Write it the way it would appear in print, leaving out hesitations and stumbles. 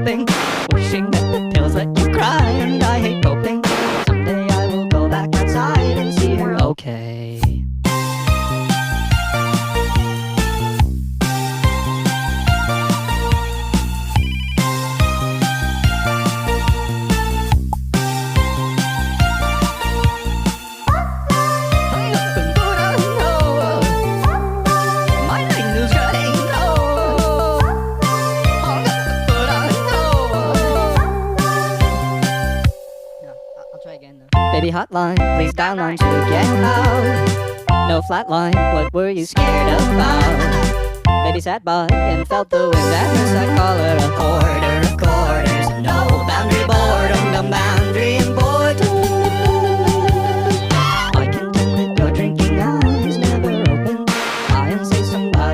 hoping, wishing that the pills let you cry. And I hate coping. Someday I will go back outside and see her okay. Baby hotline, please dial 9 to get out. No flatline, what were you scared about? Baby sat by and felt the wind at her side. Call her a hoarder of quarters. No boundary boredom, no boundary